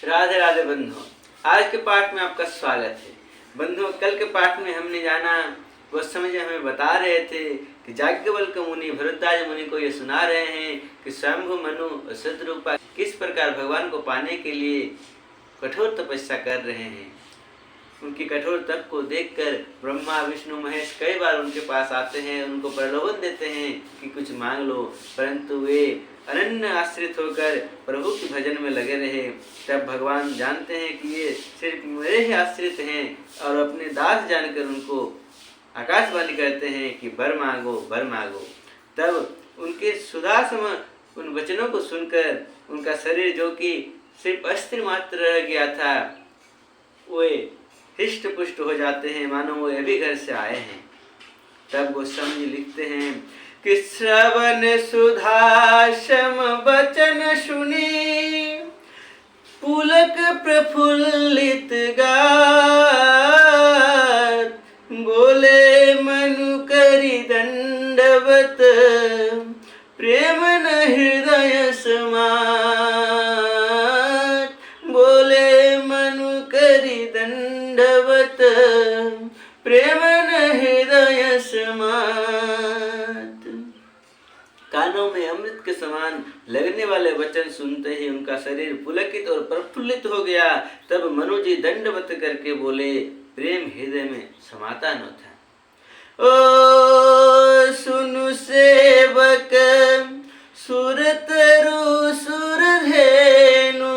राधे राधे बंधुओं, आज के पाठ में आपका स्वागत है। बंधुओं, कल के पाठ में हमने जाना, वो समय हमें बता रहे थे कि याज्ञवल्क्य मुनि भरद्वाज मुनि को ये सुना रहे हैं कि स्वयंभु मनु और सद्रूपा किस प्रकार भगवान को पाने के लिए कठोर तपस्या कर रहे हैं। उनकी कठोर तप को देखकर ब्रह्मा विष्णु महेश कई बार उनके पास आते हैं, उनको प्रलोभन देते हैं कि कुछ मांग लो, परंतु वे अनन्य आश्रित होकर प्रभु के भजन में लगे रहे। तब भगवान जानते हैं कि ये सिर्फ मेरे ही आश्रित हैं और अपने दास जानकर उनको आकाशवाणी करते हैं कि वर मांगो वर मांगो। तब उनके सुधासम उन वचनों को सुनकर उनका शरीर जो कि सिर्फ अस्त्र मात्र रह गया था, वे हिष्ट पुष्ट हो जाते हैं, मानो वो अभी घर से आए हैं। तब गोस्वामी लिखते हैं कि श्रवण सुधासम वचन सुनी पुलक प्रफुल्लित गात, बोले मनु करि दंडवत प्रेम न हृदय समात, बोले मनु करि दंडवत प्रेम न हृदय समात। कानों में अमृत के समान लगने वाले वचन सुनते ही उनका शरीर पुलकित और प्रफुल्लित हो गया। तब मनु जी दंडवत करके बोले, प्रेम हृदय में समाता न था। ओ सुनु सेवक सुरतरु सुरधेनु,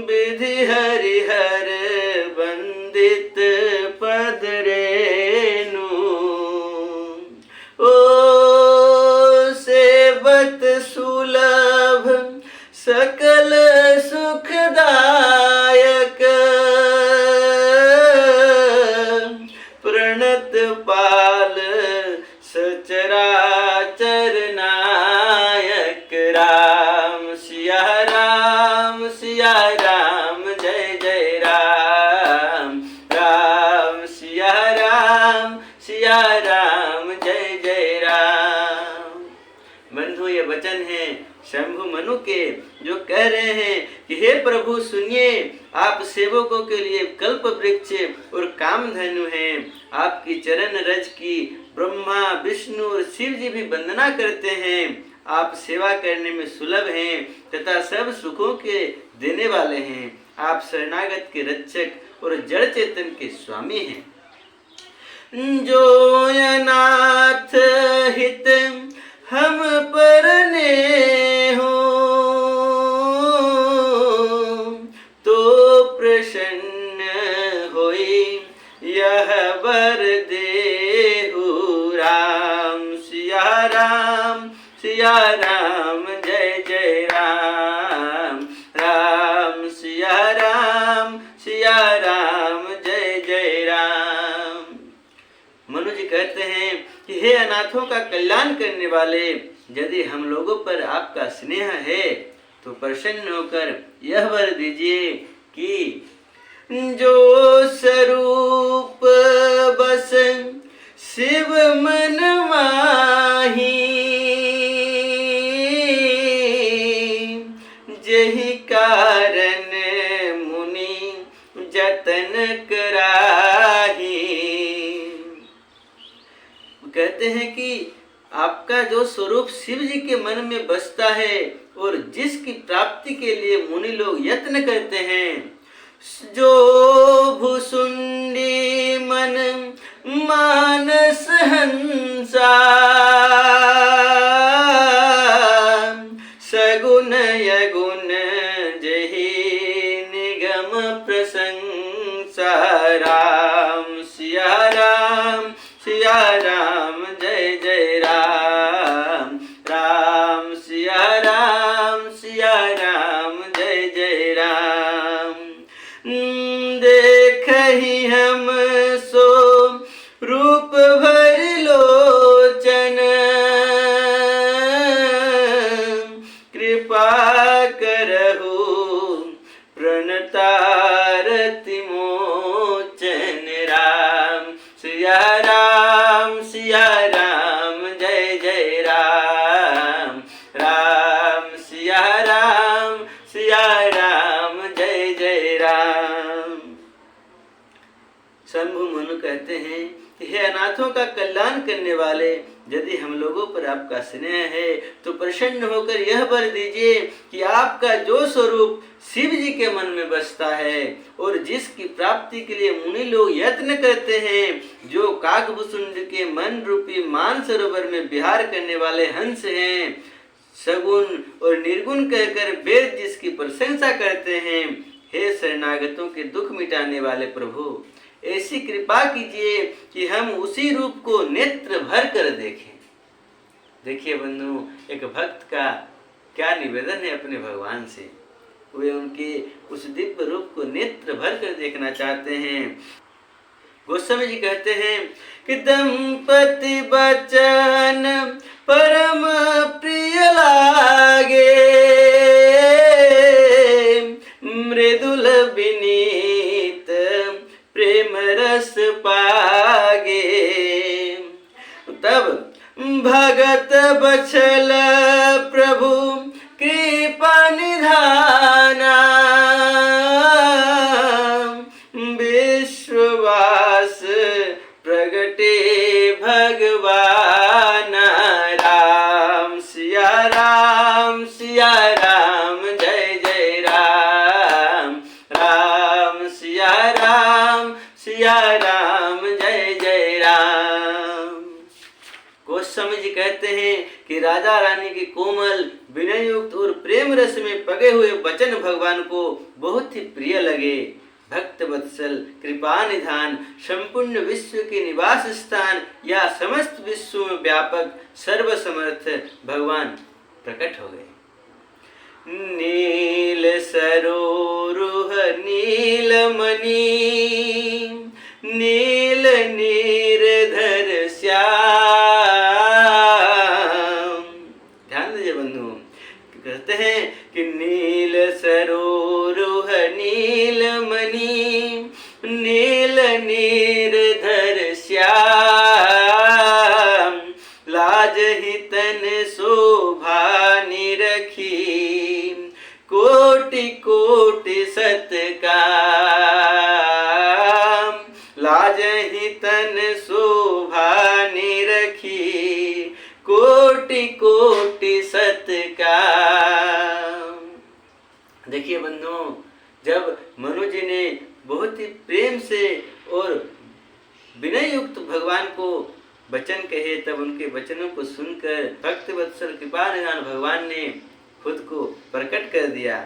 विधि हरिहर वंदित पद रेनु। ओ सेवत सुलभ सकल सुखदायक, प्रणत पाल सचराचर नायक। राम सिया राम जय जय राम, राम सिया राम जय जय राम। बंधु, ये वचन है शंभु मनु के, जो कह रहे हैं कि हे प्रभु सुनिए, आप सेवकों के लिए कल्प वृक्ष और कामधेनु हैं। आपकी चरण रज की ब्रह्मा विष्णु और शिव जी भी वंदना करते हैं। आप सेवा करने में सुलभ हैं तथा सब सुखों के देने वाले हैं। आप शरणागत के रक्षक और जड़ चेतन के स्वामी हैं। जो अनाथ हित हम परने हो, तो प्रसन्न होई यह वर देहु। राम सिया राम जय जय राम, राम सिया राम जय जय राम। मनु जी कहते हैं कि हे अनाथों का कल्याण करने वाले, यदि हम लोगों पर आपका स्नेह है तो प्रसन्न होकर यह वर दीजिए कि जो स्वरूप बस शिव मन माही, जही कारण मुनि जतन कराही। कहते हैं कि आपका जो स्वरूप शिव जी के मन में बसता है और जिसकी प्राप्ति के लिए मुनि लोग यत्न करते हैं, जो भुसुंडी मन मानस हंसा, सगुण यगुण जही निगम प्रशंसा। राम सिया राम जय जय राम, राम सिया राम जय जय राम। देखहि हम सो रूप भर लोचन, कृपा करहु प्रणतारति मोचन। राम सिया राम जय जय राम, राम सिया कहते हैं कि हे अनाथों का कल्याण करने वाले, यदि हम लोगों पर आपका स्नेह है तो प्रसन्न होकर यह वर दीजिए कि आपका जो स्वरूप शिव जी के मन में बसता है और जिसकी प्राप्ति के लिए मुनि लोग यत्न करते हैं, जो काकभूषुंड के मन रूपी मान सरोवर में विहार करने वाले हंस हैं, सगुण और निर्गुण कहकर वेद जिसकी प्रशंसा करते हैं, हे शरणागतों के दुख मिटाने वाले प्रभु, ऐसी कृपा कीजिए कि हम उसी रूप को नेत्र भर कर देखें। देखिए बंधु, एक भक्त का क्या निवेदन है अपने भगवान से। वे उनके उस दिव्य रूप को नेत्र भर कर देखना चाहते हैं। गोस्वामी जी कहते हैं कि दंपति बचन परम प्रिय लागे, मृदुल विनीत प्रेम रस पागे। तब भगत बछल प्रभु कृपा निधाना, विश्वास प्रगटे भगवान। राम सिया राम सिया राम, जय जय राम। राम सिया राम सिया राम, जय जय राम। गोस्वामी जी कहते हैं कि राजा रानी के कोमल विनय युक्त और प्रेम रस में पगे हुए वचन भगवान को बहुत ही प्रिय लगे। भक्त वत्सल, कृपा निधान, संपूर्ण विश्व के निवास स्थान या समस्त विश्व में व्यापक सर्वसमर्थ भगवान प्रकट हो गए। नील सरोरुह नीलमणि, नील नीरधर श्याम। ध्यान दीजिए बंधु, कहते हैं कि नील सरोरुह नीलमणि, नील नीरधर श्याम। लाज ही तन शोभा निरखी, कोटि कोटि सत्कार। लाज ही तन शोभा निरखी, कोटि कोटि सत्कार। देखिए बंधुओं, जब मनु जी ने बहुत ही प्रेम से और विनय युक्त भगवान को वचन कहे, तब उनके वचनों को सुनकर भक्त वत्सल कृपा निधान भगवान ने खुद को प्रकट कर दिया।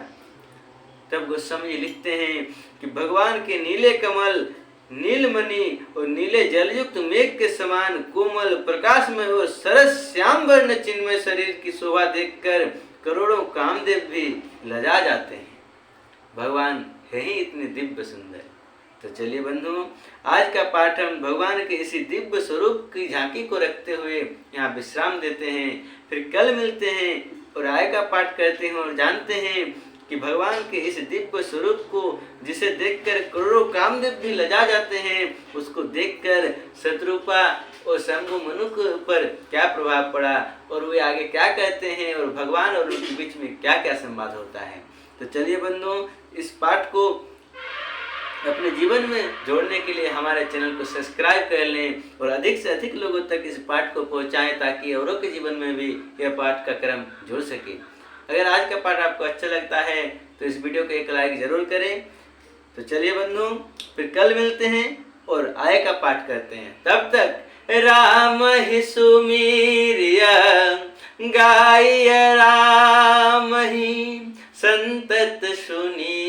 तब गोस्वामी लिखते हैं कि भगवान के नीले कमल, नीलमणि और नीले जलयुक्त मेघ के समान कोमल प्रकाशमय और सरस श्याम वर्ण चिन्मय शरीर की शोभा देखकर करोड़ों कामदेव भी लजा जाते हैं। भगवान है ही इतने दिव्य सुंदर। तो चलिए बंधुओं, आज का पाठ हम भगवान के इसी दिव्य स्वरूप की झांकी को रखते हुए यहाँ विश्राम देते हैं। फिर कल मिलते हैं और आय का पाठ करते हैं और जानते हैं कि भगवान के इस दिव्य स्वरूप को जिसे देखकर करोड़ों कामदेव भी लजा जाते हैं, उसको देखकर शत्रुपा और शंभु मनु के ऊपर क्या प्रभाव पड़ा और वे आगे क्या कहते हैं और भगवान और उनके बीच में क्या क्या संवाद होता है। तो चलिए बंधुओं, इस पाठ को अपने जीवन में जोड़ने के लिए हमारे चैनल को सब्सक्राइब कर लें और अधिक से अधिक लोगों तक इस पाठ को पहुंचाएं, ताकि औरों के जीवन में भी यह पाठ का क्रम जुड़ सके। अगर आज का पाठ आपको अच्छा लगता है तो इस वीडियो को एक लाइक जरूर करें। तो चलिए बंधुओं, फिर कल मिलते हैं और आय का पाठ करते हैं। तब तक राम ही सुमीरिया गाय, राम ही संतत सुनी